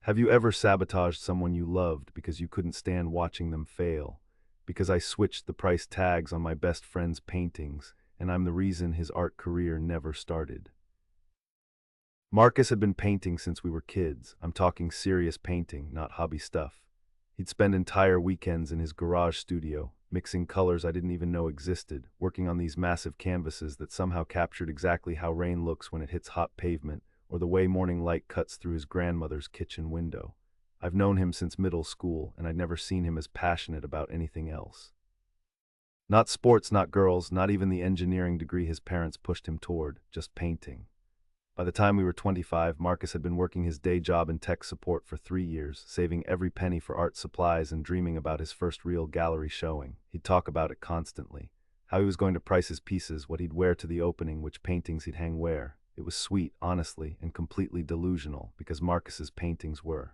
Have you ever sabotaged someone you loved because you couldn't stand watching them fail? Because I switched the price tags on my best friend's paintings, and I'm the reason his art career never started. Marcus had been painting since we were kids. I'm talking serious painting, not hobby stuff. He'd spend entire weekends in his garage studio, mixing colors I didn't even know existed, working on these massive canvases that somehow captured exactly how rain looks when it hits hot pavement, or the way morning light cuts through his grandmother's kitchen window. I've known him since middle school, and I'd never seen him as passionate about anything else. Not sports, not girls, not even the engineering degree his parents pushed him toward, just painting. By the time we were 25, Marcus had been working his day job in tech support for 3 years, saving every penny for art supplies and dreaming about his first real gallery showing. He'd talk about it constantly. How he was going to price his pieces, what he'd wear to the opening, which paintings he'd hang where. It was sweet, honestly, and completely delusional, because Marcus's paintings were.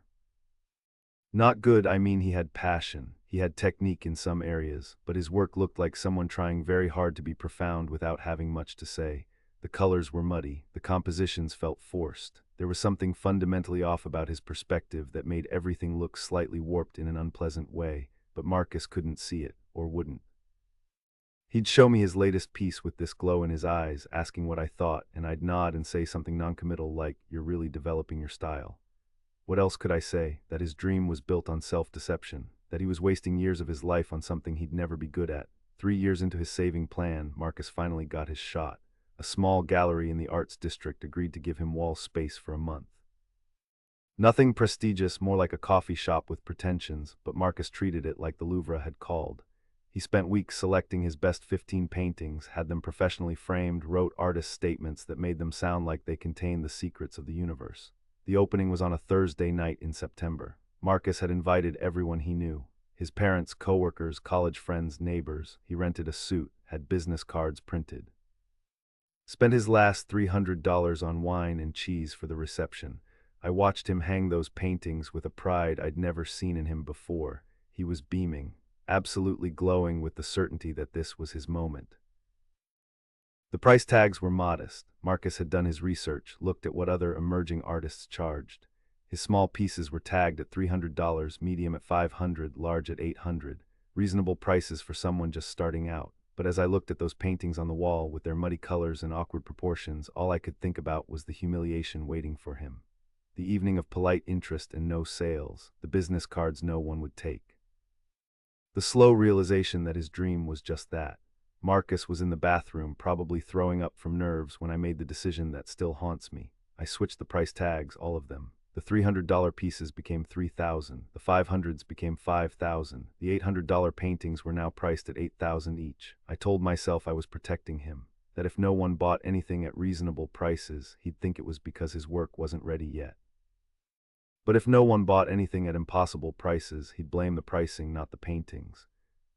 Not good, I mean he had passion. He had technique in some areas, but his work looked like someone trying very hard to be profound without having much to say. The colors were muddy, the compositions felt forced. There was something fundamentally off about his perspective that made everything look slightly warped in an unpleasant way, but Marcus couldn't see it, or wouldn't. He'd show me his latest piece with this glow in his eyes, asking what I thought, and I'd nod and say something noncommittal like, "You're really developing your style." What else could I say? That his dream was built on self-deception, that he was wasting years of his life on something he'd never be good at. 3 years into his saving plan, Marcus finally got his shot. A small gallery in the arts district agreed to give him wall space for a month. Nothing prestigious, more like a coffee shop with pretensions, but Marcus treated it like the Louvre had called. He spent weeks selecting his best 15 paintings, had them professionally framed, wrote artist statements that made them sound like they contained the secrets of the universe. The opening was on a Thursday night in September. Marcus had invited everyone he knew. His parents, coworkers, college friends, neighbors. He rented a suit, had business cards printed. Spent his last $300 on wine and cheese for the reception. I watched him hang those paintings with a pride I'd never seen in him before. He was beaming, absolutely glowing with the certainty that this was his moment. The price tags were modest. Marcus had done his research, looked at what other emerging artists charged. His small pieces were tagged at $300, medium at $500, large at $800. Reasonable prices for someone just starting out. But as I looked at those paintings on the wall with their muddy colors and awkward proportions, all I could think about was the humiliation waiting for him. The evening of polite interest and no sales, the business cards no one would take. The slow realization that his dream was just that. Marcus was in the bathroom, probably throwing up from nerves when I made the decision that still haunts me. I switched the price tags, all of them. The $300 pieces became $3,000, the $500s became $5,000, the $800 paintings were now priced at $8,000 each. I told myself I was protecting him, that if no one bought anything at reasonable prices, he'd think it was because his work wasn't ready yet. But if no one bought anything at impossible prices, he'd blame the pricing, not the paintings.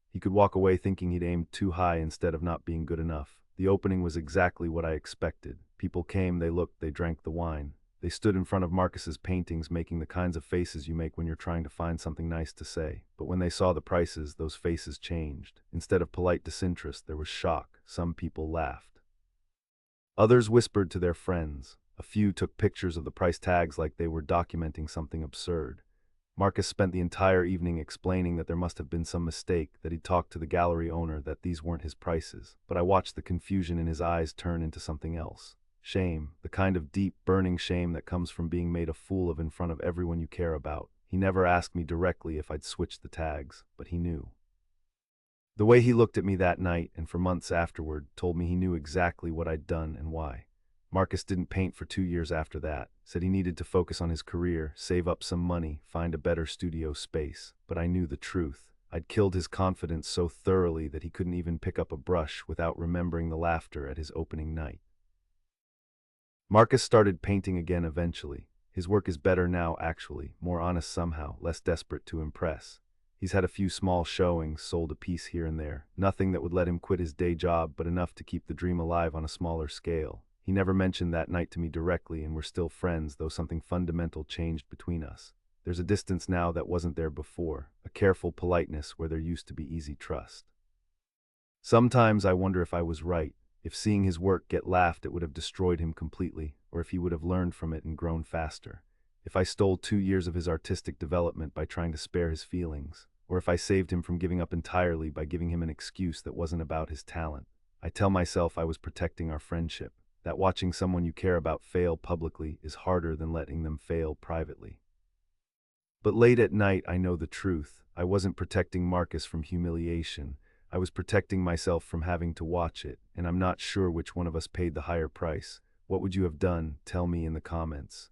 He could walk away thinking he'd aimed too high instead of not being good enough. The opening was exactly what I expected. People came, they looked, they drank the wine. They stood in front of Marcus's paintings making the kinds of faces you make when you're trying to find something nice to say. But when they saw the prices, those faces changed. Instead of polite disinterest, there was shock. Some people laughed. Others whispered to their friends. A few took pictures of the price tags like they were documenting something absurd. Marcus spent the entire evening explaining that there must have been some mistake, that he'd talked to the gallery owner, that these weren't his prices. But I watched the confusion in his eyes turn into something else. Shame, the kind of deep, burning shame that comes from being made a fool of in front of everyone you care about. He never asked me directly if I'd switched the tags, but he knew. The way he looked at me that night, and for months afterward, told me he knew exactly what I'd done and why. Marcus didn't paint for 2 years after that, said he needed to focus on his career, save up some money, find a better studio space. But I knew the truth. I'd killed his confidence so thoroughly that he couldn't even pick up a brush without remembering the laughter at his opening night. Marcus started painting again eventually. His work is better now, actually, more honest somehow, less desperate to impress. He's had a few small showings, sold a piece here and there. Nothing that would let him quit his day job, but enough to keep the dream alive on a smaller scale. He never mentioned that night to me directly, and we're still friends, though something fundamental changed between us. There's a distance now that wasn't there before, a careful politeness where there used to be easy trust. Sometimes I wonder if I was right, if seeing his work get laughed at would have destroyed him completely, or if he would have learned from it and grown faster. If I stole 2 years of his artistic development by trying to spare his feelings, or if I saved him from giving up entirely by giving him an excuse that wasn't about his talent. I tell myself I was protecting our friendship, that watching someone you care about fail publicly is harder than letting them fail privately. But late at night, I know the truth. I wasn't protecting Marcus from humiliation. I was protecting myself from having to watch it, and I'm not sure which one of us paid the higher price. What would you have done? Tell me in the comments.